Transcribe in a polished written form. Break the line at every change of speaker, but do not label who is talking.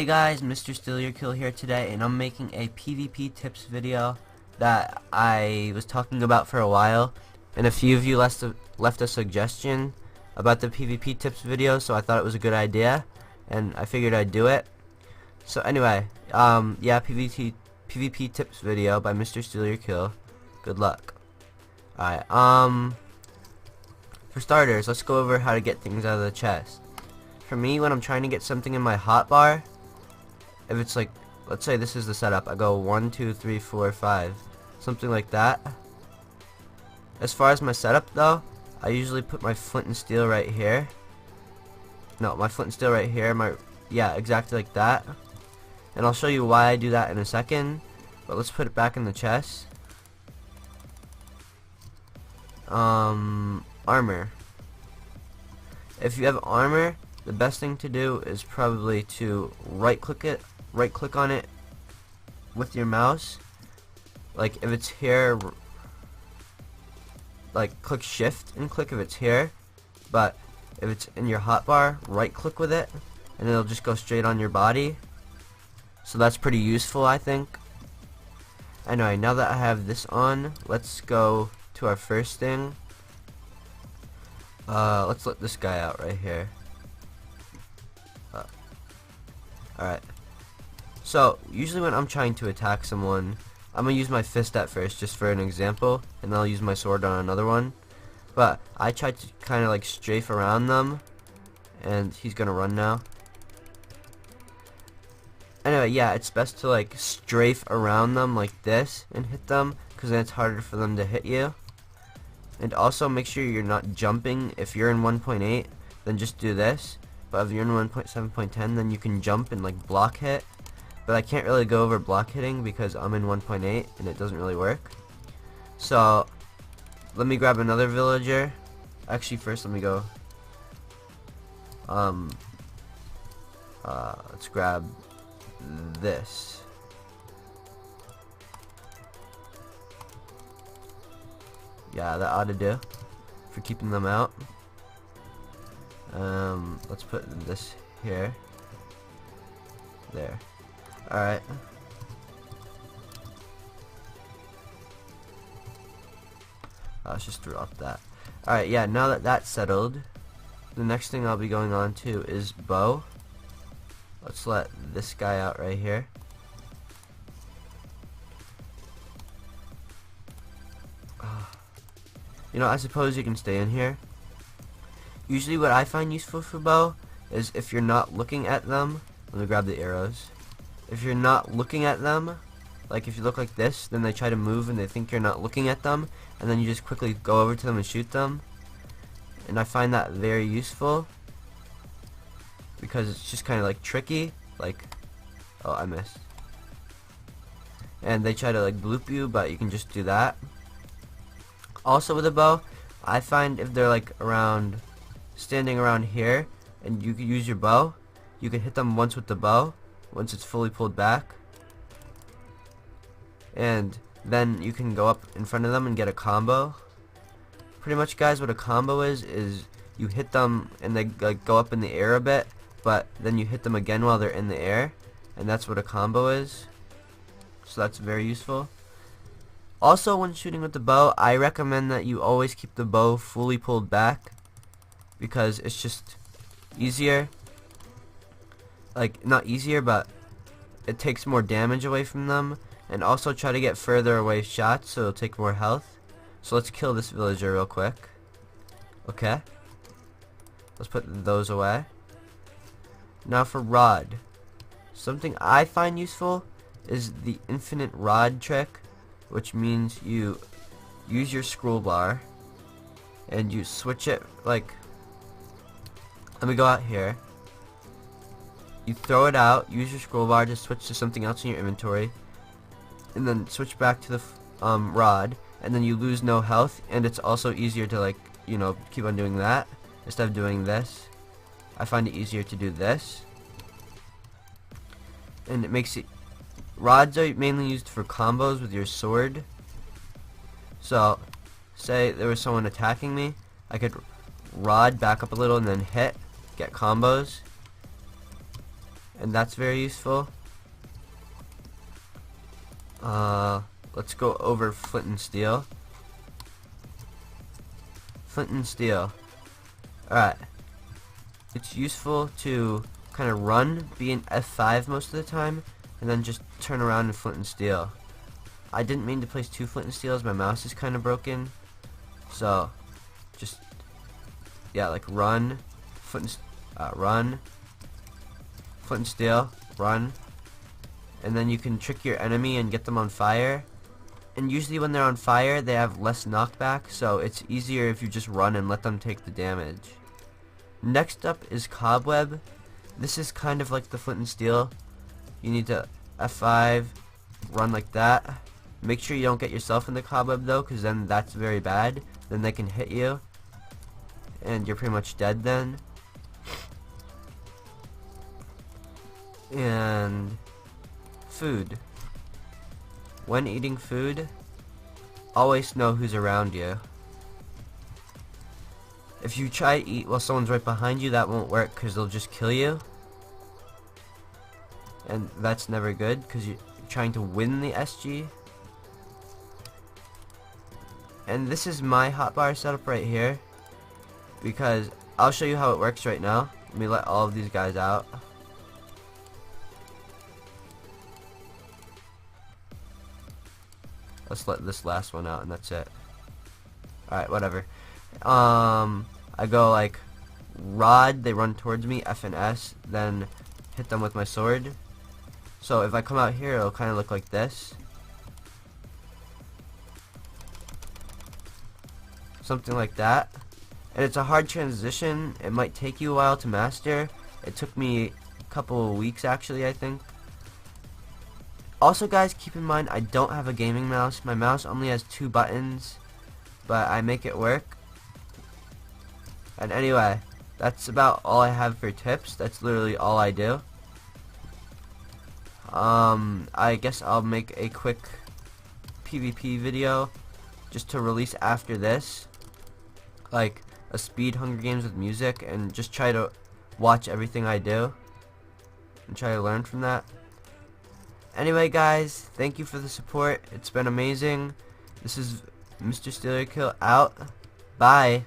Hey guys, MrStealYourKill here today, and I'm making a PvP tips video that I was talking about for a while, and a few of you left a suggestion about the PvP tips video, so I thought it was a good idea, and I figured I'd do it. So anyway, yeah, PvP tips video by MrStealYourKill. Good luck. Alright, for starters, let's go over how to get things out of the chest. For me, when I'm trying to get something in my hotbar, if it's like, let's say this is the setup, I go 1, 2, 3, 4, 5, something like that. As far as my setup though, I usually put my flint and steel right here. No, my flint and steel right here, yeah, exactly like that. And I'll show you why I do that in a second, but let's put it back in the chest. Armor. If you have armor, the best thing to do is probably to right click on it with your mouse. Like if it's here, like click shift and click if it's here, but if it's in your hotbar, right click with it and it'll just go straight on your body. So that's pretty useful, I think. Anyway, now that I have this on, let's go to our first thing. Let's let this guy out right here. Alright. So, usually when I'm trying to attack someone, I'm going to use my fist at first, just for an example, and then I'll use my sword on another one. But, I try to kind of like strafe around them, and he's going to run now. Anyway, yeah, it's best to like strafe around them like this, and hit them, because then it's harder for them to hit you. And also make sure you're not jumping. If you're in 1.8, then just do this. But if you're in 1.7.10, then you can jump and like block hit. But I can't really go over block hitting because I'm in 1.8 and it doesn't really work. So let me grab another villager. Actually, first let me go. Let's grab this. Yeah, that ought to do for keeping them out. Let's put this here. There. Alright. Let's just drop that. Alright, yeah, now that that's settled, the next thing I'll be going on to is bow. Let's let this guy out right here. You know, I suppose you can stay in here. Usually what I find useful for bow is if you're not looking at them. Let me grab the arrows. If you're not looking at them, like if you look like this, then they try to move and they think you're not looking at them, and then you just quickly go over to them and shoot them. And I find that very useful because it's just kind of like tricky. Like, oh, I missed. And they try to like bloop you, but you can just do that. Also with a bow, I find if they're like around, standing around here, and you could use your bow, you can hit them once with the bow, once it's fully pulled back, and then you can go up in front of them and get a combo. Pretty much, guys, what a combo is you hit them and they like go up in the air a bit, but then you hit them again while they're in the air, and that's what a combo is. So that's very useful. Also, when shooting with the bow, I recommend that you always keep the bow fully pulled back because it's just easier. Like, not easier, but it takes more damage away from them. And also try to get further away shots so it'll take more health. So let's kill this villager real quick. Okay. Let's put those away. Now for rod. Something I find useful is the infinite rod trick, which means you use your scroll bar and you switch it, like, let me go out here. You throw it out, use your scroll bar to switch to something else in your inventory, and then switch back to the rod, and then you lose no health, and it's also easier to, like, you know, keep on doing that instead of doing this. I find it easier to do this, and it makes it. Rods are mainly used for combos with your sword. So, say there was someone attacking me, I could rod back up a little and then hit, get combos. and that's very useful. Let's go over flint and steel. Flint and steel. Alright. It's useful to kind of run, be in F5 most of the time, and then just turn around and flint and steel. I didn't mean to place 2 flint and steels, my mouse is kind of broken. So, just, yeah, like run, flint and steel, run. And then you can trick your enemy and get them on fire. And usually when they're on fire, they have less knockback, so it's easier if you just run and let them take the damage. Next up is cobweb. This is kind of like the flint and steel. You need to F5, run like that. Make sure you don't get yourself in the cobweb though, because then that's very bad. Then they can hit you, and you're pretty much dead then. And food. When eating food, always know who's around you. If you try to eat while someone's right behind you, that won't work because they'll just kill you. And that's never good because you're trying to win the SG. And this is my hotbar setup right here, because I'll show you how it works right now. Let me let all of these guys out. Let's let this last one out and that's it. Alright, whatever. I go like rod, they run towards me, F and S, then hit them with my sword. So if I come out here, it'll kind of look like this. Something like that. And it's a hard transition. It might take you a while to master. It took me a couple of weeks actually, I think. Also guys, keep in mind I don't have a gaming mouse. My mouse only has 2 buttons, but I make it work. And anyway, that's about all I have for tips. That's literally all I do. I guess I'll make a quick PvP video just to release after this, like a speed Hunger Games with music, and just try to watch everything I do and try to learn from that. Anyway guys, thank you for the support. It's been amazing. This is MrStealYourKill out. Bye.